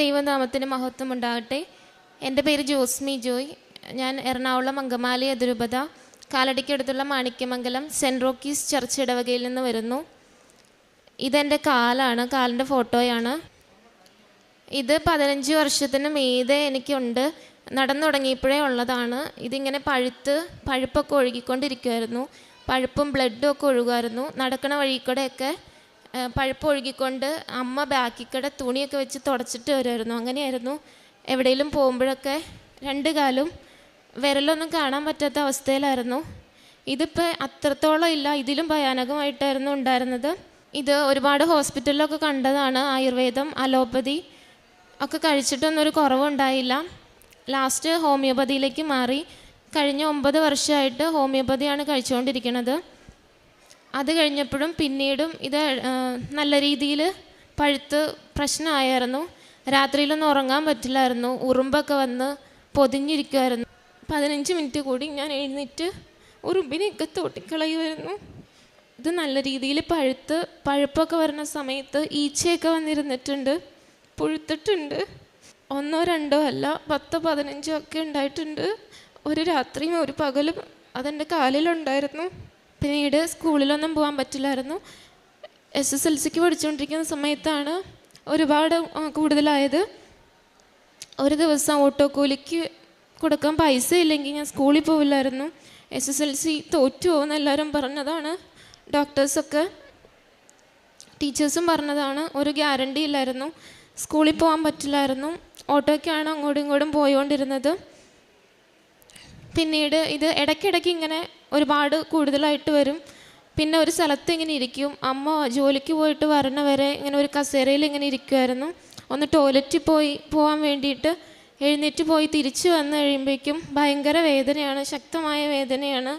ദൈവനാമത്തിന് മഹത്വം ഉണ്ടാകട്ടെ. എൻ്റെ പേര് ജോസ്മി ജോയ്. ഞാൻ എറണാകുളം അങ്കമാലി അതിരൂപത കാലടിക്കടുത്തുള്ള മാണിക്യമംഗലം സെൻറ് റോക്കീസ് ചർച്ച് ഇടവകയിൽ നിന്ന് വരുന്നു. ഇതെൻ്റെ കാലിൻ്റെ ഫോട്ടോയാണ്. ഇത് 15 വർഷത്തിന് മീതെ എനിക്കുണ്ട്. നടന്നു തുടങ്ങിയപ്പോഴേ ഉള്ളതാണ്. ഇതിങ്ങനെ പഴുപ്പൊക്കെ ഒഴുകിക്കൊണ്ടിരിക്കുമായിരുന്നു. പഴുപ്പും ബ്ലഡും ഒക്കെ ഒഴുകുമായിരുന്നു. നടക്കണ വഴിക്കൂടെയൊക്കെ പഴുപ്പ് ഒഴുകിക്കൊണ്ട് അമ്മ ബാക്കിക്കടെ തുണിയൊക്കെ വെച്ച് തുടച്ചിട്ട് വരുമായിരുന്നു. അങ്ങനെയായിരുന്നു. എവിടെയെങ്കിലും പോകുമ്പോഴൊക്കെ 2 കാലും വിരലൊന്നും കാണാൻ പറ്റാത്ത അവസ്ഥയിലായിരുന്നു. ഇതിപ്പോൾ അത്രത്തോളം ഇല്ല, ഇതിലും ഭയാനകമായിട്ടായിരുന്നു ഉണ്ടായിരുന്നത്. ഇത് ഒരുപാട് ഹോസ്പിറ്റലിലൊക്കെ കണ്ടതാണ്. ആയുർവേദം, അലോപ്പതി ഒക്കെ കഴിച്ചിട്ടൊന്നും ഒരു കുറവുണ്ടായില്ല. ലാസ്റ്റ് ഹോമിയോപ്പതിയിലേക്ക് മാറി. കഴിഞ്ഞ 9 വർഷമായിട്ട് ഹോമിയോപ്പതിയാണ് കഴിച്ചുകൊണ്ടിരിക്കുന്നത്. അത് കഴിഞ്ഞപ്പോഴും പിന്നീടും ഇത് നല്ല രീതിയിൽ പഴുത്ത് പ്രശ്നമായിരുന്നു. രാത്രിയിലൊന്നും ഉറങ്ങാൻ പറ്റില്ലായിരുന്നു. ഉറുമ്പൊക്കെ വന്ന് പൊതിഞ്ഞിരിക്കുമായിരുന്നു. 15 മിനിറ്റ് കൂടി ഞാൻ എഴുന്നേറ്റ് ഉറുമ്പിനെയൊക്കെ തോട്ടിക്കളയുമായിരുന്നു. ഇത് നല്ല രീതിയിൽ പഴുപ്പൊക്കെ വരുന്ന സമയത്ത് ഈച്ചയൊക്കെ വന്നിരുന്നിട്ടുണ്ട്, പുഴുത്തിട്ടുണ്ട്. 1 2 അല്ല, 10 15 ഒക്കെ ഉണ്ടായിട്ടുണ്ട്. ഒരു രാത്രിയും ഒരു പകലും അതെൻ്റെ കാലിലുണ്ടായിരുന്നു. പിന്നീട് സ്കൂളിലൊന്നും പോകാൻ പറ്റില്ലായിരുന്നു. SSLCക്ക് പഠിച്ചുകൊണ്ടിരിക്കുന്ന സമയത്താണ് ഒരുപാട് കൂടുതലായത്. ഒരു ദിവസം ഓട്ടോ കൂലിക്ക് കൊടുക്കാൻ പൈസ ഇല്ലെങ്കിൽ ഞാൻ സ്കൂളിൽ പോവില്ലായിരുന്നു. SSLC തോറ്റു പോകുമെന്ന് എല്ലാവരും പറഞ്ഞതാണ്. ഡോക്ടേഴ്സൊക്കെ ടീച്ചേഴ്സും പറഞ്ഞതാണ്. ഒരു ഗ്യാരണ്ടി ഇല്ലായിരുന്നു. സ്കൂളിൽ പോകാൻ പറ്റില്ലായിരുന്നു. ഓട്ടോയ്ക്കാണ് അങ്ങോട്ടും ഇങ്ങോട്ടും പോയിക്കൊണ്ടിരുന്നത്. പിന്നീട് ഇത് ഇടയ്ക്കിടയ്ക്ക് ഇങ്ങനെ ഒരുപാട് കൂടുതലായിട്ട് വരും. പിന്നെ ഒരു സ്ഥലത്ത് ഇങ്ങനെ ഇരിക്കും. അമ്മ ജോലിക്ക് പോയിട്ട് വരണ വരെ ഇങ്ങനെ ഒരു കസേരയിൽ ഇങ്ങനെ ഇരിക്കുമായിരുന്നു. ഒന്ന് ടോയ്ലറ്റിൽ പോകാൻ വേണ്ടിയിട്ട് എഴുന്നേറ്റ് പോയി തിരിച്ചു വന്ന് കഴിയുമ്പോഴേക്കും ഭയങ്കര വേദനയാണ്, ശക്തമായ വേദനയാണ്.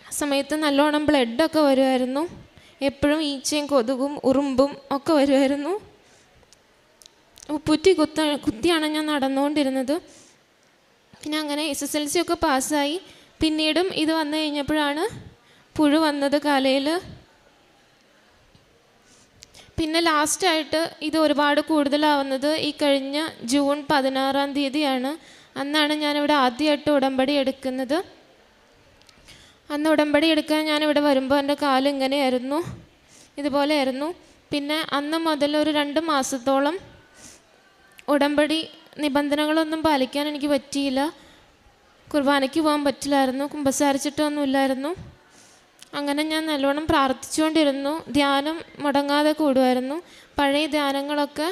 ആ സമയത്ത് നല്ലോണം ബ്ലഡൊക്കെ വരുമായിരുന്നു. എപ്പോഴും ഈച്ചയും കൊതുകും ഉറുമ്പും ഒക്കെ വരുമായിരുന്നു. ഉപ്പുറ്റി കുത്തിയാണ് ഞാൻ നടന്നുകൊണ്ടിരുന്നത്. പിന്നെ അങ്ങനെ SSLC ഒക്കെ പാസ്സായി. പിന്നീടും ഇത് വന്നു കഴിഞ്ഞപ്പോഴാണ് പുഴു വന്നത് കാലയിൽ. പിന്നെ ലാസ്റ്റായിട്ട് ഇത് ഒരുപാട് കൂടുതലാവുന്നത് ഈ കഴിഞ്ഞ ജൂൺ 16-ാം തീയതിയാണ്. അന്നാണ് ഞാനിവിടെ ആദ്യമായിട്ട് ഉടമ്പടി എടുക്കുന്നത്. അന്ന് ഉടമ്പടി എടുക്കാൻ ഞാനിവിടെ വരുമ്പോൾ എൻ്റെ കാല് ഇങ്ങനെയായിരുന്നു, ഇതുപോലെയായിരുന്നു. പിന്നെ അന്ന് മുതൽ ഒരു 2 മാസത്തോളം ഉടമ്പടി നിബന്ധനകളൊന്നും പാലിക്കാൻ എനിക്ക് പറ്റിയില്ല. കുർബാനയ്ക്ക് പോകാൻ പറ്റില്ലായിരുന്നു. കുമ്പസാരിച്ചിട്ടൊന്നുമില്ലായിരുന്നു. അങ്ങനെ ഞാൻ നല്ലോണം പ്രാർത്ഥിച്ചുകൊണ്ടിരുന്നു. ധ്യാനം മുടങ്ങാതെ കൂടുമായിരുന്നു. പഴയ ധ്യാനങ്ങളൊക്കെ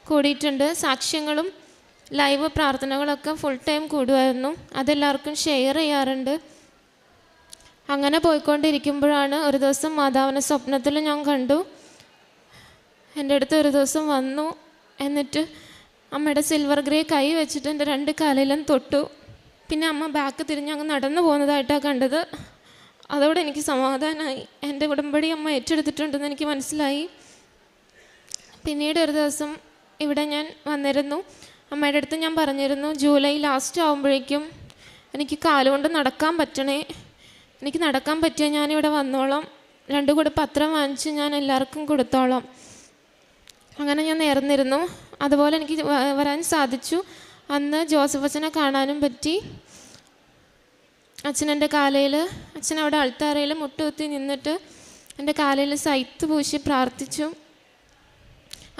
കൂടിയിട്ടുണ്ട്. സാക്ഷ്യങ്ങളും ലൈവ് പ്രാർത്ഥനകളൊക്കെ ഫുൾ ടൈം കൂടുമായിരുന്നു. അതെല്ലാവർക്കും ഷെയർ ചെയ്യാറുണ്ട്. അങ്ങനെ പോയിക്കൊണ്ടിരിക്കുമ്പോഴാണ് ഒരു ദിവസം മാതാവിനെ സ്വപ്നത്തിൽ ഞാൻ കണ്ടു. എൻ്റെ അടുത്ത് ഒരു ദിവസം വന്നു. എന്നിട്ട് അമ്മയുടെ സിൽവർ ഗ്രേ കൈ വെച്ചിട്ട് എൻ്റെ 2 കാലിലും തൊട്ടു. പിന്നെ അമ്മ ബാക്ക് തിരിഞ്ഞ് അങ്ങ് നടന്നു പോകുന്നതായിട്ടാണ് കണ്ടത്. അതോടെ എനിക്ക് സമാധാനമായി. എൻ്റെ ഉടമ്പടി അമ്മ ഏറ്റെടുത്തിട്ടുണ്ടെന്ന് എനിക്ക് മനസ്സിലായി. പിന്നീട് ഒരു ദിവസം ഇവിടെ ഞാൻ വന്നിരുന്നു. അമ്മയുടെ അടുത്ത് ഞാൻ പറഞ്ഞിരുന്നു, ജൂലൈ ലാസ്റ്റ് ആകുമ്പോഴേക്കും എനിക്ക് കാലുകൊണ്ട് നടക്കാൻ പറ്റണേ, എനിക്ക് നടക്കാൻ പറ്റിയാൽ ഞാനിവിടെ വന്നോളാം, 2 കൂടെ പത്രം വാങ്ങിച്ച് ഞാൻ എല്ലാവർക്കും കൊടുത്തോളാം. അങ്ങനെ ഞാൻ നേർന്നിരുന്നു. അതുപോലെ എനിക്ക് വരാൻ സാധിച്ചു. അന്ന് ജോസഫ് അച്ഛനെ കാണാനും പറ്റി. അച്ഛനെൻ്റെ കാലയിൽ, അച്ഛൻ അവിടെ അൾത്താരയിൽ മുട്ടുകുത്തി നിന്നിട്ട് എൻ്റെ കാലയിൽ സൈത്ത് പൂശി പ്രാർത്ഥിച്ചു.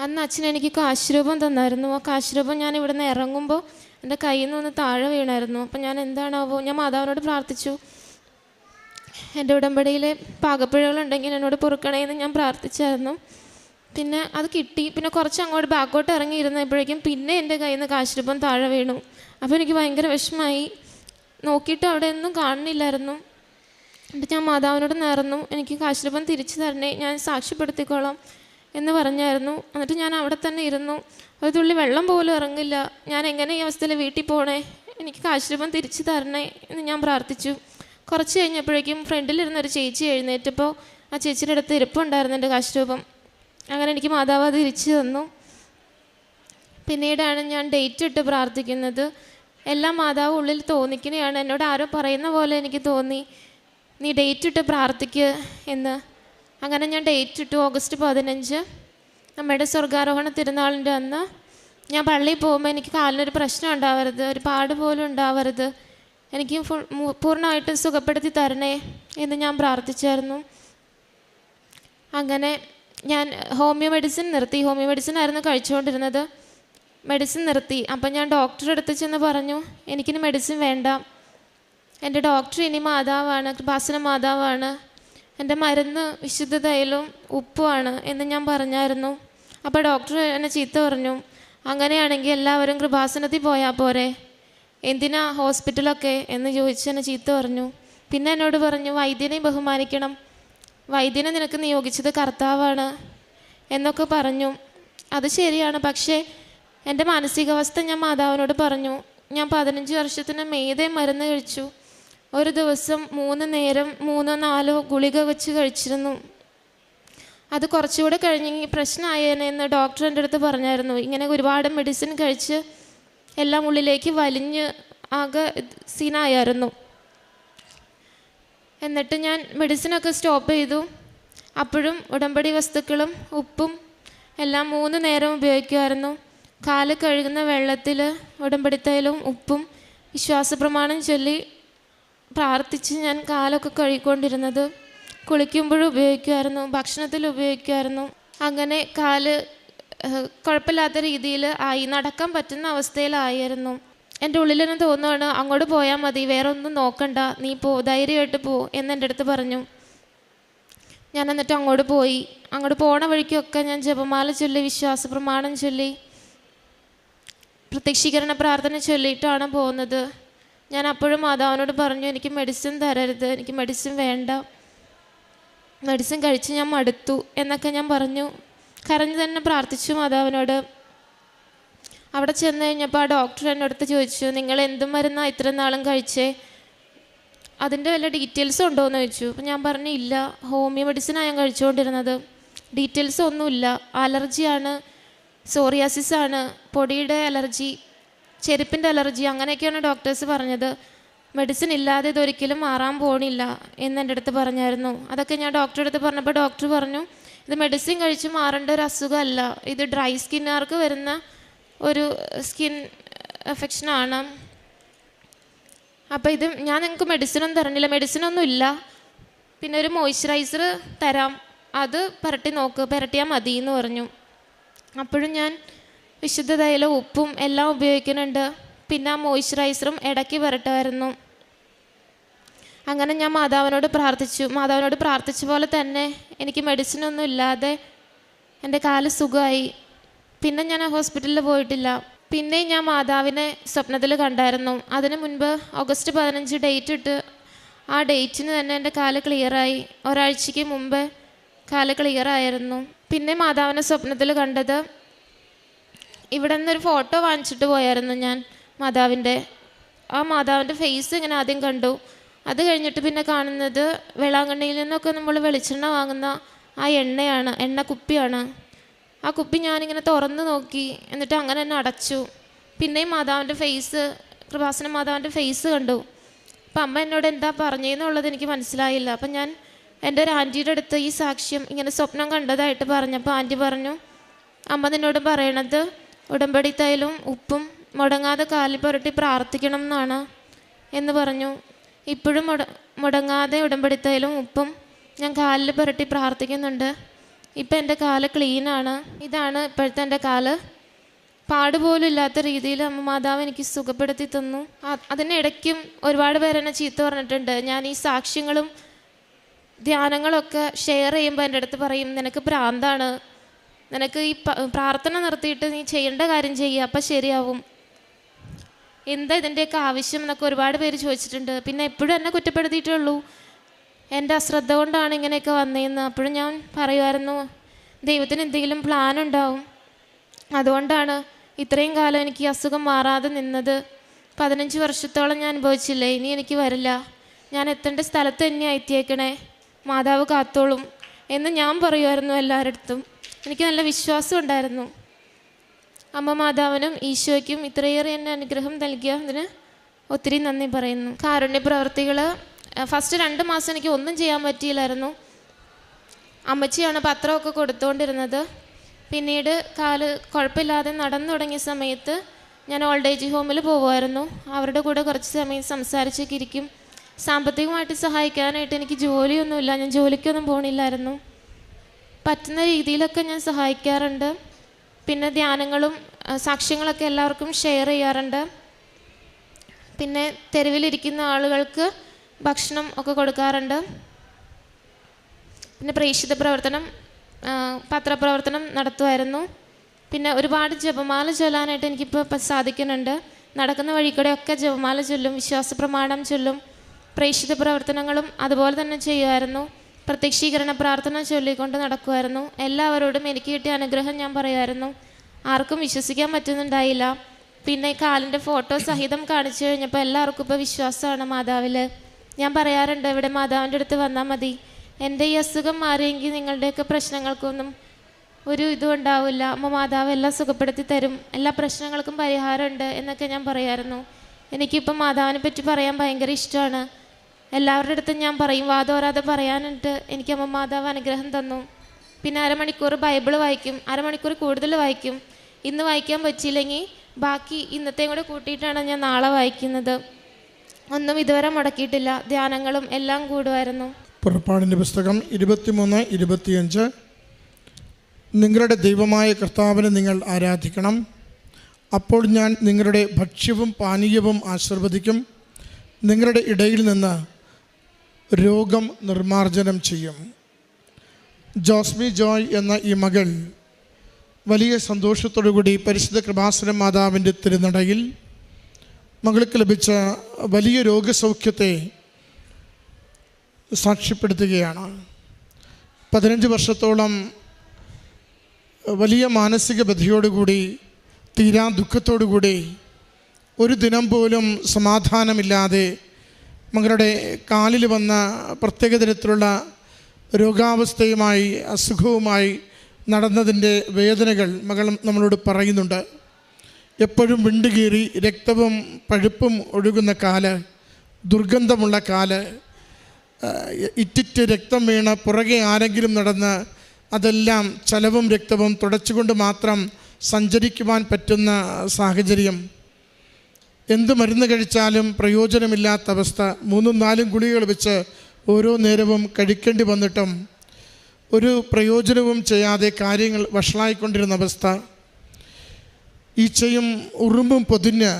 അന്ന് അച്ഛൻ എനിക്ക് കാശുരൂപം തന്നായിരുന്നു. ആ കാശുരൂപം ഞാൻ ഇവിടെ നിന്ന് ഇറങ്ങുമ്പോൾ എൻ്റെ കയ്യിൽ നിന്ന് താഴെ വീണായിരുന്നു. അപ്പം ഞാൻ എന്താണാവോ, ഞാൻ മാതാവിനോട് പ്രാർത്ഥിച്ചു, എൻ്റെ ഉടമ്പടിയിൽ പാകപ്പിഴകളുണ്ടെങ്കിൽ എന്നോട് പൊറുക്കണേന്ന് ഞാൻ പ്രാർത്ഥിച്ചായിരുന്നു. പിന്നെ അത് കിട്ടി. പിന്നെ കുറച്ച് അങ്ങോട്ട് ബാക്കോട്ട് ഇറങ്ങിയിരുന്നപ്പോഴേക്കും പിന്നെ എൻ്റെ കയ്യിൽ നിന്ന് കാശുരൂപം താഴെ വീണു. അപ്പോൾ എനിക്ക് ഭയങ്കര വിഷമമായി. നോക്കിയിട്ട് അവിടെ ഒന്നും കാണുന്നില്ലായിരുന്നു. എന്നിട്ട് ഞാൻ മാതാവിനോട് നേർന്നു, എനിക്ക് കാശുരൂപം തിരിച്ചു തരണേ, ഞാൻ സാക്ഷ്യപ്പെടുത്തിക്കോളാം എന്ന് പറഞ്ഞായിരുന്നു. എന്നിട്ട് ഞാൻ അവിടെ തന്നെ ഇരുന്നു. ഒരു തുള്ളി വെള്ളം പോലും ഇറങ്ങില്ല. ഞാൻ എങ്ങനെ ഈ അവസ്ഥയിൽ വീട്ടിൽ പോകണേ, എനിക്ക് കാശുരൂപം തിരിച്ചു തരണേ എന്ന് ഞാൻ പ്രാർത്ഥിച്ചു. കുറച്ച് കഴിഞ്ഞപ്പോഴേക്കും ഫ്രണ്ടിലിരുന്നൊരു ചേച്ചി എഴുന്നേറ്റപ്പോൾ ആ ചേച്ചിയുടെ അടുത്ത് ഇരിപ്പുണ്ടായിരുന്നു എൻ്റെ കാശുരൂപം. അങ്ങനെ എനിക്ക് മാതാവ് തിരിച്ചു തന്നു. പിന്നീടാണ് ഞാൻ ഡേറ്റ് ഇട്ട് പ്രാർത്ഥിക്കുന്നത്. എല്ലാം മാതാവ് ഉള്ളിൽ തോന്നിക്കുന്നതാണ്. എന്നോട് ആരോ പറയുന്ന പോലെ എനിക്ക് തോന്നി, നീ ഡേറ്റ് ഇട്ട് പ്രാർത്ഥിക്കുക എന്ന്. അങ്ങനെ ഞാൻ ഡേറ്റ് ഇട്ടു. ഓഗസ്റ്റ് 15 നമ്മുടെ സ്വർഗാരോഹണ തിരുനാളിൻ്റെ അന്ന് ഞാൻ പള്ളിയിൽ പോകുമ്പോൾ എനിക്ക് കാലിനൊരു പ്രശ്നം ഉണ്ടാവരുത്, ഒരു പാട് പോലും ഉണ്ടാവരുത്, എനിക്ക് പൂർണ്ണമായിട്ടും സുഖപ്പെടുത്തി തരണേ എന്ന് ഞാൻ പ്രാർത്ഥിച്ചായിരുന്നു. അങ്ങനെ ഞാൻ ഹോമിയോ മെഡിസിൻ നിർത്തി. ഹോമിയോ മെഡിസിൻ ആയിരുന്നു കഴിച്ചുകൊണ്ടിരുന്നത്. മെഡിസിൻ നിർത്തി. അപ്പം ഞാൻ ഡോക്ടറെ അടുത്ത് ചെന്ന് പറഞ്ഞു, എനിക്കിനി മെഡിസിൻ വേണ്ട, എൻ്റെ ഡോക്ടർ ഇനി മാതാവാണ്, കൃപാസന മാതാവാണ്, എൻ്റെ മരുന്ന് വിശുദ്ധ തൈലവും ഉപ്പുമാണ് എന്ന് ഞാൻ പറഞ്ഞായിരുന്നു. അപ്പോൾ ഡോക്ടർ എന്നെ ചീത്ത പറഞ്ഞു, അങ്ങനെയാണെങ്കിൽ എല്ലാവരും കൃപാസനത്തിൽ പോയാൽ പോരെ, എന്തിനാ ഹോസ്പിറ്റലൊക്കെ എന്ന് ചോദിച്ച് എന്നെ ചീത്ത പറഞ്ഞു. പിന്നെ എന്നോട് പറഞ്ഞു, വൈദ്യനെ ബഹുമാനിക്കണം, വൈദ്യനെ നിനക്ക് നിയോഗിച്ചത് കർത്താവാണ് എന്നൊക്കെ പറഞ്ഞു. അത് ശരിയാണ്. പക്ഷേ എൻ്റെ മാനസികാവസ്ഥ ഞാൻ മാതാവിനോട് പറഞ്ഞു. ഞാൻ 15 വർഷത്തിന് മീതെ മരുന്ന് കഴിച്ചു. ഒരു ദിവസം 3 നേരം 3-4 ഗുളിക വെച്ച് കഴിച്ചിരുന്നു. അത് കുറച്ചുകൂടെ കഴിഞ്ഞെങ്കിൽ പ്രശ്നമായേനെന്ന് ഡോക്ടർ എൻ്റെ അടുത്ത് പറഞ്ഞായിരുന്നു. ഇങ്ങനെ ഒരുപാട് മെഡിസിൻ കഴിച്ച് എല്ലാം ഉള്ളിലേക്ക് വലിഞ്ഞ് ആകെ സീനായിരുന്നു. എന്നിട്ട് ഞാൻ മെഡിസിനൊക്കെ സ്റ്റോപ്പ് ചെയ്തു. അപ്പോഴും ഉടമ്പടി വസ്തുക്കളും ഉപ്പും എല്ലാം 3 നേരം ഉപയോഗിക്കുമായിരുന്നു. കാല് കഴുകുന്ന വെള്ളത്തിൽ ഉടമ്പടി തൈലവും ഉപ്പും വിശ്വാസപ്രമാണം ചൊല്ലി പ്രാർത്ഥിച്ച് ഞാൻ കാലൊക്കെ കഴുകിക്കൊണ്ടിരുന്നത്. കുളിക്കുമ്പോഴും ഉപയോഗിക്കുമായിരുന്നു, ഭക്ഷണത്തിൽ ഉപയോഗിക്കുമായിരുന്നു. അങ്ങനെ കാല് കുഴപ്പമില്ലാത്ത രീതിയിൽ ആയി, നടക്കാൻ പറ്റുന്ന അവസ്ഥയിലായിരുന്നു. എൻ്റെ ഉള്ളിൽ തന്നെ തോന്നുവാണ്, അങ്ങോട്ട് പോയാൽ മതി, വേറെ ഒന്നും നോക്കണ്ട, നീ പോ, ധൈര്യമായിട്ട് പോ എന്നെൻ്റെ അടുത്ത് പറഞ്ഞു. ഞാൻ എന്നിട്ട് അങ്ങോട്ട് പോയി. അങ്ങോട്ട് പോണ വഴിക്കൊക്കെ ഞാൻ ജപമാല ചൊല്ലി, വിശ്വാസപ്രമാണം ചൊല്ലി, പ്രത്യക്ഷീകരണ പ്രാർത്ഥന ചൊല്ലിയിട്ടാണ് പോകുന്നത്. ഞാൻ അപ്പോഴും മാതാവിനോട് പറഞ്ഞു, എനിക്ക് മെഡിസിൻ തരരുത്, എനിക്ക് മെഡിസിൻ വേണ്ട, മെഡിസിൻ കഴിച്ച് ഞാൻ മടുത്തു എന്നൊക്കെ ഞാൻ പറഞ്ഞു. കരഞ്ഞു തന്നെ പ്രാർത്ഥിച്ചു മാതാവിനോട്. അവിടെ ചെന്ന് കഴിഞ്ഞപ്പോൾ ആ ഡോക്ടർ എൻ്റെ അടുത്ത് ചോദിച്ചു, നിങ്ങൾ എന്തും മരുന്നാണ് ഇത്ര നാളും കഴിച്ചേ, അതിൻ്റെ വല്ല ഡീറ്റെയിൽസും ഉണ്ടോ എന്ന് ചോദിച്ചു. അപ്പം ഞാൻ പറഞ്ഞു, ഇല്ല, ഹോമിയോ മെഡിസിനാണ് ഞാൻ കഴിച്ചുകൊണ്ടിരുന്നത്, ഡീറ്റെയിൽസ് ഒന്നുമില്ല, അലർജിയാണ്, സോറിയാസിസ് ആണ്, പൊടിയുടെ അലർജി, ചെരുപ്പിൻ്റെ അലർജി, അങ്ങനെയൊക്കെയാണ് ഡോക്ടേഴ്സ് പറഞ്ഞത്, മെഡിസിൻ ഇല്ലാതെ ഇതൊരിക്കലും മാറാൻ പോണില്ല എന്ന് എൻ്റെ അടുത്ത് പറഞ്ഞായിരുന്നു. അതൊക്കെ ഞാൻ ഡോക്ടറുടെ അടുത്ത് പറഞ്ഞപ്പോൾ ഡോക്ടർ പറഞ്ഞു, ഇത് മെഡിസിൻ കഴിച്ച് മാറേണ്ട ഒരു അസുഖമല്ല, ഇത് ഡ്രൈ സ്കിന്നുകാർക്ക് വരുന്ന ഒരു സ്കിൻ എഫെക്ഷനാണ്. അപ്പോൾ ഇത് ഞാൻ നിങ്ങൾക്ക് മെഡിസിനൊന്നും തരണില്ല, മെഡിസിനൊന്നും ഇല്ല, പിന്നെ ഒരു മോയ്സ്ചറൈസർ തരാം, അത് പുരട്ടിയാൽ മതി എന്ന് പറഞ്ഞു. അപ്പോഴും ഞാൻ വിശുദ്ധ തൈലം ഉപ്പും എല്ലാം ഉപയോഗിക്കുന്നുണ്ട്, പിന്നെ ആ മോയ്സ്ചറൈസറും ഇടയ്ക്ക് പുരട്ടുമായിരുന്നു. അങ്ങനെ ഞാൻ മാതാവിനോട് പ്രാർത്ഥിച്ചു. മാതാവിനോട് പ്രാർത്ഥിച്ച പോലെ തന്നെ എനിക്ക് മെഡിസിനൊന്നും ഇല്ലാതെ എൻ്റെ കാല് സുഖമായി. പിന്നെ ഞാൻ ഹോസ്പിറ്റലിൽ പോയിട്ടില്ല. പിന്നെ ഞാൻ മാതാവിനെ സ്വപ്നത്തിൽ കണ്ടായിരുന്നു. അതിന് മുൻപ് ഓഗസ്റ്റ് 15 ഡേറ്റ് ഇട്ട് ആ ഡേറ്റിന് തന്നെ എൻ്റെ കാല് ക്ലിയറായി. ഒരാഴ്ചയ്ക്ക് മുമ്പ് കാല് ക്ലിയറായിരുന്നു. പിന്നെ മാതാവിനെ സ്വപ്നത്തിൽ കണ്ടത്, ഇവിടെ നിന്നൊരു ഫോട്ടോ വാങ്ങിച്ചിട്ട് പോയായിരുന്നു ഞാൻ മാതാവിൻ്റെ. ആ മാതാവിൻ്റെ ഫേസ് ഇങ്ങനെ ആദ്യം കണ്ടു. അത് കഴിഞ്ഞിട്ട് പിന്നെ കാണുന്നത് വേളാങ്കണ്ണിയിൽ നിന്നൊക്കെ നമ്മൾ വെളിച്ചെണ്ണ വാങ്ങുന്ന ആ എണ്ണയാണ്, എണ്ണ കുപ്പിയാണ്. ആ കുപ്പി ഞാനിങ്ങനെ തുറന്ന് നോക്കി, എന്നിട്ട് അങ്ങനെ തന്നെ അടച്ചു. പിന്നെയും മാതാവിൻ്റെ ഫേസ്, കൃപാസന മാതാവിൻ്റെ ഫേസ് കണ്ടു. അപ്പം അമ്മ എന്നോട് എന്താ പറഞ്ഞതെന്നുള്ളത് എനിക്ക് മനസ്സിലായില്ല. അപ്പം ഞാൻ എൻ്റെ ഒരു ആൻറ്റിയുടെ അടുത്ത് ഈ സാക്ഷ്യം ഇങ്ങനെ സ്വപ്നം കണ്ടതായിട്ട് പറഞ്ഞപ്പോൾ ആൻറ്റി പറഞ്ഞു, അമ്മ നിന്നോട് പറയണത് ഉടമ്പടി തൈലും ഉപ്പും മുടങ്ങാതെ കാലിൽ പുരട്ടി പ്രാർത്ഥിക്കണം എന്നാണ് എന്ന് പറഞ്ഞു. ഇപ്പോഴും മുടങ്ങാതെ ഉടമ്പടി തൈലും ഉപ്പും ഞാൻ കാലിൽ പുരട്ടി പ്രാർത്ഥിക്കുന്നുണ്ട്. ഇപ്പം എൻ്റെ കാല് ക്ലീനാണ്. ഇതാണ് ഇപ്പോഴത്തെ എൻ്റെ കാല്. പാടുപോലും ഇല്ലാത്ത രീതിയിൽ അമ്മ മാതാവ് എനിക്ക് സുഖപ്പെടുത്തി തന്നു. അതിനിടയ്ക്കും ഒരുപാട് പേരെന്നെ ചീത്ത പറഞ്ഞിട്ടുണ്ട്. ഞാൻ ഈ സാക്ഷ്യങ്ങളും ധ്യാനങ്ങളൊക്കെ ഷെയർ ചെയ്യുമ്പോൾ എൻ്റെ അടുത്ത് പറയും, നിനക്ക് ഭ്രാന്താണ്, നിനക്ക് ഈ പ്രാർത്ഥന നിർത്തിയിട്ട് നീ ചെയ്യേണ്ട കാര്യം ചെയ്യുക, അപ്പം ശരിയാവും, എന്താ ഇതിൻ്റെയൊക്കെ ആവശ്യം എന്നൊക്കെ ഒരുപാട് പേര് ചോദിച്ചിട്ടുണ്ട്. പിന്നെ എപ്പോഴും എന്നെ കുറ്റപ്പെടുത്തിയിട്ടുള്ളൂ, എൻ്റെ അശ്രദ്ധ കൊണ്ടാണ് ഇങ്ങനെയൊക്കെ വന്നതെന്ന്. അപ്പോഴും ഞാൻ പറയുമായിരുന്നു, ദൈവത്തിന് എന്തെങ്കിലും പ്ലാൻ ഉണ്ടാവും, അതുകൊണ്ടാണ് ഇത്രയും കാലം എനിക്ക് ഈ അസുഖം മാറാതെ നിന്നത്. 15 വർഷത്തോളം ഞാൻ അനുഭവിച്ചില്ലേ, ഇനി എനിക്ക് വരില്ല, ഞാൻ എത്തേണ്ട സ്ഥലത്ത് തന്നെയാണ് എത്തിയേക്കണേ, മാതാവ് കാത്തോളും എന്ന് ഞാൻ പറയുമായിരുന്നു എല്ലാവരുടെ അടുത്തും. എനിക്ക് നല്ല വിശ്വാസം ഉണ്ടായിരുന്നു. അമ്മ മാതാവിനും ഈശോയ്ക്കും ഇത്രയേറെ എന്നെ അനുഗ്രഹം നൽകിയതിന് ഒത്തിരി നന്ദി പറയുന്നു. കാരുണ്യ പ്രവർത്തികൾ ഫസ്റ്റ് 2 മാസം എനിക്ക് ഒന്നും ചെയ്യാൻ പറ്റിയില്ലായിരുന്നു. അമ്മച്ചിയാണ് പത്രമൊക്കെ കൊടുത്തുകൊണ്ടിരുന്നത്. പിന്നീട് കാല് കുഴപ്പമില്ലാതെ നടന്നു തുടങ്ങിയ സമയത്ത് ഞാൻ ഓൾഡ് ഏജ് ഹോമിൽ പോകുമായിരുന്നു. അവരുടെ കൂടെ കുറച്ച് സമയം സംസാരിച്ചൊക്കെ ഇരിക്കും. സാമ്പത്തികമായിട്ട് സഹായിക്കാനായിട്ട് എനിക്ക് ജോലിയൊന്നുമില്ല, ഞാൻ ജോലിക്കൊന്നും പോകണില്ലായിരുന്നു. പറ്റുന്ന രീതിയിലൊക്കെ ഞാൻ സഹായിക്കാറുണ്ട്. പിന്നെ ധ്യാനങ്ങളും സാക്ഷ്യങ്ങളൊക്കെ എല്ലാവർക്കും ഷെയർ ചെയ്യാറുണ്ട്. പിന്നെ തെരുവിലിരിക്കുന്ന ആളുകൾക്ക് ഭക്ഷണം ഒക്കെ കൊടുക്കാറുണ്ട്. പിന്നെ പ്രേക്ഷിത പ്രവർത്തനം, പത്രപ്രവർത്തനം നടത്തുമായിരുന്നു. പിന്നെ ഒരുപാട് ജപമാല ചൊല്ലാനായിട്ട് എനിക്കിപ്പോൾ സാധിക്കുന്നുണ്ട്. നടക്കുന്ന വഴിക്കൂടെയൊക്കെ ജപമാല ചൊല്ലും, വിശ്വാസ പ്രമാണം ചൊല്ലും, പ്രേക്ഷിത പ്രവർത്തനങ്ങളും അതുപോലെ തന്നെ ചെയ്യുമായിരുന്നു. പ്രത്യക്ഷീകരണ പ്രാർത്ഥന ചൊല്ലിക്കൊണ്ട് നടക്കുമായിരുന്നു. എല്ലാവരോടും എനിക്ക് കിട്ടിയ അനുഗ്രഹം ഞാൻ പറയുമായിരുന്നു. ആർക്കും വിശ്വസിക്കാൻ പറ്റുന്നുണ്ടായില്ല. പിന്നെ കാലിൻ്റെ ഫോട്ടോ സഹിതം കാണിച്ചു കഴിഞ്ഞപ്പോൾ എല്ലാവർക്കും ഇപ്പോൾ വിശ്വാസമാണ് മാതാവിൽ. ഞാൻ പറയാറുണ്ട്, ഇവിടെ മാതാവിൻ്റെ അടുത്ത് വന്നാൽ മതി, എൻ്റെ ഈ അസുഖം മാറിയെങ്കിൽ നിങ്ങളുടെയൊക്കെ പ്രശ്നങ്ങൾക്കൊന്നും ഒരു ഇതും ഉണ്ടാവില്ല, അമ്മ മാതാവ് എല്ലാം സുഖപ്പെടുത്തി തരും, എല്ലാ പ്രശ്നങ്ങൾക്കും പരിഹാരമുണ്ട് എന്നൊക്കെ ഞാൻ പറയായിരുന്നു. എനിക്കിപ്പം മാതാവിനെ പറ്റി പറയാൻ ഭയങ്കര ഇഷ്ടമാണ്. എല്ലാവരുടെ അടുത്തും ഞാൻ പറയും, വാദോരാതെ പറയാനായിട്ട് എനിക്ക് അമ്മ മാതാവ് അനുഗ്രഹം തന്നു. പിന്നെ അരമണിക്കൂർ ബൈബിൾ വായിക്കും, അരമണിക്കൂർ കൂടുതൽ വായിക്കും. ഇന്ന് വായിക്കാൻ പറ്റിയില്ലെങ്കിൽ ബാക്കി ഇന്നത്തെയും കൂടെ കൂട്ടിയിട്ടാണ് ഞാൻ നാളെ വായിക്കുന്നത്. ഒന്നും ഇതുവരെ മുടക്കിയിട്ടില്ല. ധ്യാനങ്ങളും എല്ലാം കൂടുമായിരുന്നു. പുറപ്പാടിൻ്റെ പുസ്തകം 23-25. നിങ്ങളുടെ ദൈവമായ കർത്താവിനെ നിങ്ങൾ ആരാധിക്കണം, അപ്പോൾ ഞാൻ നിങ്ങളുടെ ഭക്ഷ്യവും പാനീയവും ആശീർവദിക്കും, നിങ്ങളുടെ ഇടയിൽ നിന്ന് രോഗം നിർമ്മാർജ്ജനം ചെയ്യും. ജോസ്മി ജോയ് എന്ന ഈ മകൾ വലിയ സന്തോഷത്തോടുകൂടി പരിശുദ്ധ കൃപാസന മാതാവിൻ്റെ തിരുനടയിൽ മകൾക്ക് ലഭിച്ച വലിയ രോഗസൗഖ്യത്തെ സാക്ഷ്യപ്പെടുത്തുകയാണ്. 15 വർഷത്തോളം വലിയ മാനസിക വ്യഥയോടുകൂടി, തീരാ ദുഃഖത്തോടുകൂടി, ഒരു ദിനം പോലും സമാധാനമില്ലാതെ മകളുടെ കാലിൽ വന്ന പ്രത്യേക തരത്തിലുള്ള രോഗാവസ്ഥയുമായി, അസുഖവുമായി നടന്നതിൻ്റെ വേദനകൾ മകൾ നമ്മളോട് പറയുന്നുണ്ട്. എപ്പോഴും വിണ്ടുകീറി രക്തവും പഴുപ്പും ഒഴുകുന്ന കാല്, ദുർഗന്ധമുള്ള കാല്, ഇറ്റിറ്റ് രക്തം വീണ് പുറകെ ആരെങ്കിലും നടന്ന് അതെല്ലാം ചലവും രക്തവും തുടച്ചുകൊണ്ട് മാത്രം സഞ്ചരിക്കുവാൻ പറ്റുന്ന സാഹചര്യം, എന്ത് മരുന്ന് കഴിച്ചാലും പ്രയോജനമില്ലാത്ത അവസ്ഥ, 3-4 ഗുളികകൾ വെച്ച് ഓരോ നേരവും കഴിക്കേണ്ടി വന്നിട്ടും ഒരു പ്രയോജനവും ചെയ്യാതെ കാര്യങ്ങൾ വഷളായിക്കൊണ്ടിരുന്ന അവസ്ഥ, ഈച്ചയും ഉറുമ്പും പൊതിഞ്ഞ്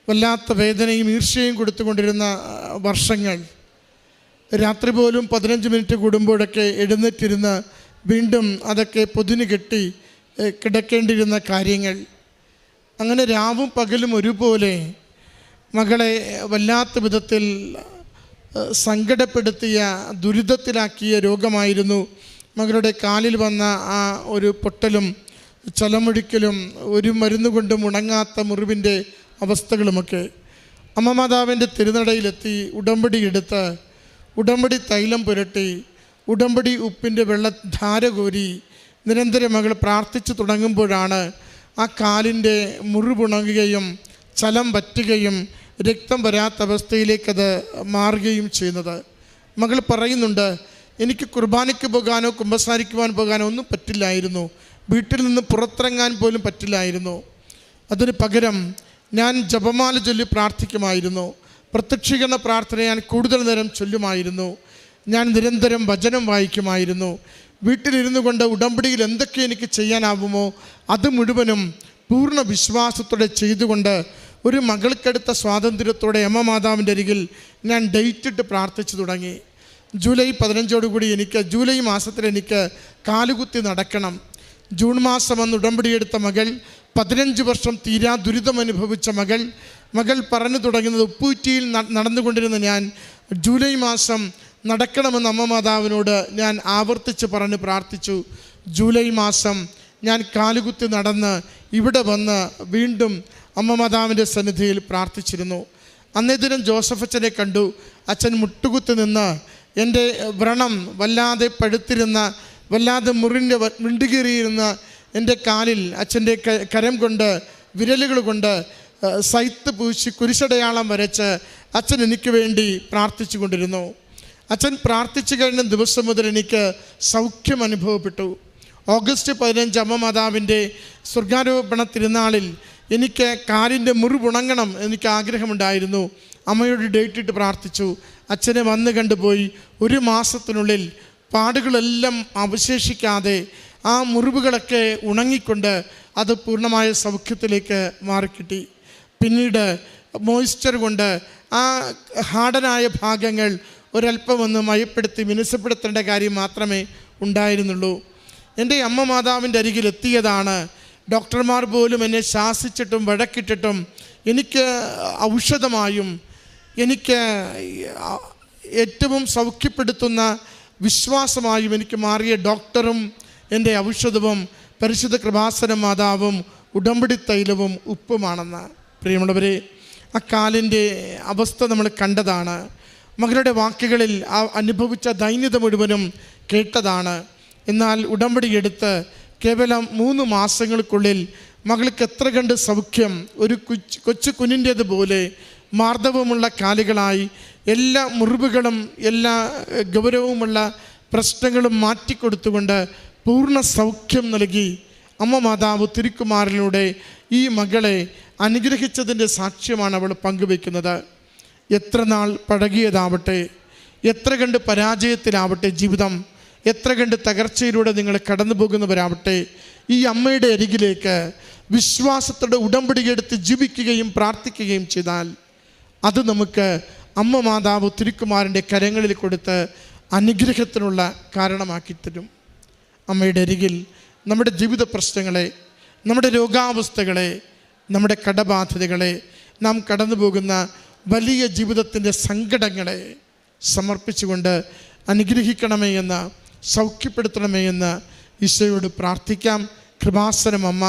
വല്ലാത്ത വേദനയും ഈർഷ്യയും കൊടുത്തുകൊണ്ടിരുന്ന വർഷങ്ങൾ, രാത്രി പോലും 15 മിനിറ്റ് കൂടുമ്പോഴൊക്കെ എഴുന്നേറ്റിരുന്ന് വീണ്ടും അതൊക്കെ പൊതിഞ്ഞ് കെട്ടി കിടക്കേണ്ടിയിരുന്ന കാര്യങ്ങൾ, അങ്ങനെ രാവും പകലും ഒരുപോലെ മകളെ വല്ലാത്ത വിധത്തിൽ സങ്കടപ്പെടുത്തിയ, ദുരിതത്തിലാക്കിയ രോഗമായിരുന്നു മകളുടെ കാലിൽ വന്ന ആ ഒരു പൊട്ടലും ചലമൊഴിക്കലും ഒരു മരുന്ന് കൊണ്ടും ഉണങ്ങാത്ത മുറിവിൻ്റെ അവസ്ഥകളുമൊക്കെ. അമ്മ മാതാവിൻ്റെ തിരുനടയിലെത്തി ഉടമ്പടി എടുത്ത്, ഉടമ്പടി തൈലം പുരട്ടി, ഉടമ്പടി ഉപ്പിൻ്റെ വെള്ളധാര കോരി നിരന്തരം മകൾ പ്രാർത്ഥിച്ചു തുടങ്ങുമ്പോഴാണ് ആ കാലിൻ്റെ മുറിവുണങ്ങുകയും ചലം പറ്റുകയും രക്തം വരാത്ത അവസ്ഥയിലേക്കത് മാറുകയും ചെയ്യുന്നത്. മകൾ പറയുന്നുണ്ട്, എനിക്ക് കുർബാനയ്ക്ക് പോകാനോ കുമ്പസാരിക്കുവാൻ പോകാനോ ഒന്നും പറ്റില്ലായിരുന്നു, വീട്ടിൽ നിന്ന് പുറത്തിറങ്ങാൻ പോലും പറ്റില്ലായിരുന്നു. അതിന് പകരം ഞാൻ ജപമാല ചൊല്ലി പ്രാർത്ഥിക്കുമായിരുന്നു, പ്രത്യക്ഷീകരണ പ്രാർത്ഥന ഞാൻ കൂടുതൽ നേരം ചൊല്ലുമായിരുന്നു, ഞാൻ നിരന്തരം വചനം വായിക്കുമായിരുന്നു, വീട്ടിലിരുന്നു കൊണ്ട് ഉടമ്പടിയിൽ എന്തൊക്കെ എനിക്ക് ചെയ്യാനാവുമോ അത് മുഴുവനും പൂർണ്ണ വിശ്വാസത്തോടെ ചെയ്തുകൊണ്ട് ഒരു മകൾക്കെടുത്ത സ്വാതന്ത്ര്യത്തോടെ അമ്മ മാതാവിൻ്റെ അരികിൽ ഞാൻ ഡേറ്റിട്ട് പ്രാർത്ഥിച്ചു തുടങ്ങി. ജൂലൈ 15 എനിക്ക് ജൂലൈ മാസത്തിൽ എനിക്ക് കാലുകുത്തി നടക്കണം. ജൂൺ മാസം അന്ന് ഉടമ്പടിയെടുത്ത മകൾ, 15 വർഷം തീരാ ദുരിതം അനുഭവിച്ച മകൾ പറഞ്ഞു തുടങ്ങുന്നത്, ഉപ്പൂറ്റിയിൽ നടന്നുകൊണ്ടിരുന്ന ഞാൻ ജൂലൈ മാസം നടക്കണമെന്ന് അമ്മ മാതാവിനോട് ഞാൻ ആവർത്തിച്ച് പറഞ്ഞ് പ്രാർത്ഥിച്ചു. ജൂലൈ മാസം ഞാൻ കാലുകുത്തി നടന്ന് ഇവിടെ വന്ന് വീണ്ടും അമ്മ മാതാവിൻ്റെ സന്നിധിയിൽ പ്രാർത്ഥിച്ചിരുന്നു. അന്നേ ദിനം ജോസഫ് അച്ഛനെ കണ്ടു. അച്ഛൻ മുട്ടുകുത്തി നിന്ന് എൻ്റെ വ്രണം വല്ലാതെ പഴുത്തിരുന്ന, വല്ലാതെ വിണ്ടുകീറിയിരുന്ന എൻ്റെ കാലിൽ അച്ഛൻ്റെ കരം കൊണ്ട്, വിരലുകൾ കൊണ്ട് സൈത്ത് പൂശി കുരിശടയാളം വരച്ച് അച്ഛൻ എനിക്ക് വേണ്ടി പ്രാർത്ഥിച്ചു കൊണ്ടിരുന്നു. അച്ഛൻ പ്രാർത്ഥിച്ചു കഴിഞ്ഞ ദിവസം മുതൽ എനിക്ക് സൗഖ്യം അനുഭവപ്പെട്ടു. ഓഗസ്റ്റ് 15 അമ്മ മാതാവിൻ്റെ സ്വർഗാരോപണ തിരുനാളിൽ എനിക്ക് കാലിൻ്റെ മുറിവുണങ്ങണം എനിക്ക് ആഗ്രഹമുണ്ടായിരുന്നു. അമ്മയോട് ഡേറ്റ് ഇട്ട് പ്രാർത്ഥിച്ചു. അച്ഛനെ വന്ന് കണ്ടുപോയി. 1 മാസത്തിനുള്ളിൽ പാടുകളെല്ലാം അവശേഷിക്കാതെ ആ മുറിവുകളൊക്കെ ഉണങ്ങിക്കൊണ്ട് അത് പൂർണ്ണമായ സൗഖ്യത്തിലേക്ക് മാറിക്കിട്ടി. പിന്നീട് മോയ്സ്ചർ കൊണ്ട് ആ ഹാർഡനായ ഭാഗങ്ങൾ ഒരല്പമൊന്ന് മയപ്പെടുത്തി മിനുസപ്പെടുത്തേണ്ട കാര്യം മാത്രമേ ഉണ്ടായിരുന്നുള്ളൂ. എൻ്റെ അമ്മ മാതാവിൻ്റെ അരികിൽ എത്തിയതാണ്. ഡോക്ടർമാർ പോലും എന്നെ ശാസിച്ചിട്ടും വഴക്കിട്ടിട്ടും എനിക്ക് ഔഷധമായും എനിക്ക് ഏറ്റവും സൗഖ്യപ്പെടുത്തുന്ന വിശ്വാസമായും എനിക്ക് മാറിയ ഡോക്ടറും എൻ്റെ ഔഷധവും പരിശുദ്ധ കൃപാസന മാതാവും ഉടമ്പടി തൈലവും ഉപ്പുമാണെന്ന്. പ്രിയമുള്ളവരെ, ആ കാലിൻ്റെ അവസ്ഥ നമ്മൾ കണ്ടതാണ്. മകളുടെ വാക്കുകളിൽ ആ അനുഭവിച്ച ദൈന്യത മുഴുവനും കേട്ടതാണ്. എന്നാൽ ഉടമ്പടി എടുത്ത് കേവലം 3 മാസങ്ങൾക്കുള്ളിൽ മകൾക്ക് എത്ര കണ്ട് സൗഖ്യം. ഒരു കൊച്ചു കുഞ്ഞിൻ്റേതുപോലെ മാർദ്ദവമുള്ള കാലുകളായി എല്ലാ മുറിവുകളും എല്ലാ ഗൗരവമുള്ള പ്രശ്നങ്ങളും മാറ്റിക്കൊടുത്തുകൊണ്ട് പൂർണ്ണ സൗഖ്യം നൽകി അമ്മ മാതാവ് തിരുക്കുമാറിലൂടെ ഈ മകളെ അനുഗ്രഹിച്ചതിൻ്റെ സാക്ഷ്യമാണ് അവൾ പങ്കുവെക്കുന്നത്. എത്ര നാൾ പഴകിയതാവട്ടെ, എത്ര കണ്ട് പരാജയത്തിലാവട്ടെ ജീവിതം, എത്ര കണ്ട് തകർച്ചയിലൂടെ നിങ്ങൾ കടന്നു പോകുന്നവരാവട്ടെ, ഈ അമ്മയുടെ അരികിലേക്ക് വിശ്വാസത്തോടെ ഉടമ്പടിയെടുത്ത് ജീവിക്കുകയും പ്രാർത്ഥിക്കുകയും ചെയ്താൽ അത് നമുക്ക് അമ്മ മാതാവ് തിരുക്കുമാരൻ്റെ കരങ്ങളിൽ കൊടുത്ത് അനുഗ്രഹത്തിനുള്ള കാരണമാക്കി തരും. അമ്മയുടെ അരികിൽ നമ്മുടെ ജീവിത പ്രശ്നങ്ങളെ, നമ്മുടെ രോഗാവസ്ഥകളെ, നമ്മുടെ കടബാധ്യതകളെ, നാം കടന്നു പോകുന്ന വലിയ ജീവിതത്തിൻ്റെ സങ്കടങ്ങളെ സമർപ്പിച്ചുകൊണ്ട് അനുഗ്രഹിക്കണമേ എന്ന്, സൗഖ്യപ്പെടുത്തണമേ എന്ന് ഈശോയോട് പ്രാർത്ഥിക്കാം. കൃപാസനം അമ്മ,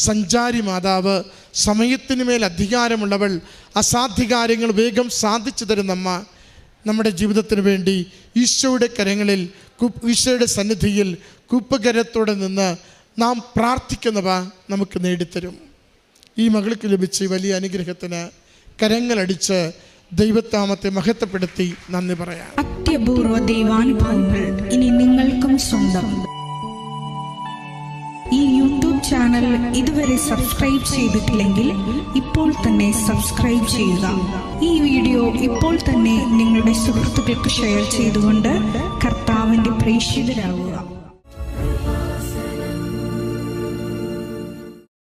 സഞ്ചാരി മാതാവ്, സമയത്തിന് മേൽ അധികാരമുള്ളവൾ, അസാധ്യ കാര്യങ്ങൾ വേഗം സാധിച്ചു തരുന്നമ്മ, നമ്മുടെ ജീവിതത്തിന് വേണ്ടി ഈശോയുടെ കരങ്ങളിൽ, ഈശോയുടെ സന്നിധിയിൽ കൂപ്പുകരത്തോടെ നിന്ന് നാം പ്രാർത്ഥിക്കുന്നവ നമുക്ക് നേടിത്തരും. ഈ മകൾക്ക് ലഭിച്ച വലിയ അനുഗ്രഹത്തിന് കരങ്ങളടിച്ച് ദൈവനാമത്തെ മഹത്വപ്പെടുത്തി നന്ദി പറയാം. അത്യപൂർവ ദൈവാനുഭവങ്ങൾ ഇനി നിങ്ങൾക്കും സ്വന്തം. ഈ യൂട്യൂബ് ചാനൽ ഇതുവരെ സബ്സ്ക്രൈബ് ചെയ്തിട്ടില്ലെങ്കിൽ ഇപ്പോൾ തന്നെ സബ്സ്ക്രൈബ് ചെയ്യുക. ഈ വീഡിയോ ഇപ്പോൾ തന്നെ നിങ്ങളുടെ സുഹൃത്തുക്കൾക്ക് ഷെയർ ചെയ്തുകൊണ്ട് കർത്താവിൻ്റെ പ്രേക്ഷിതരാകുക.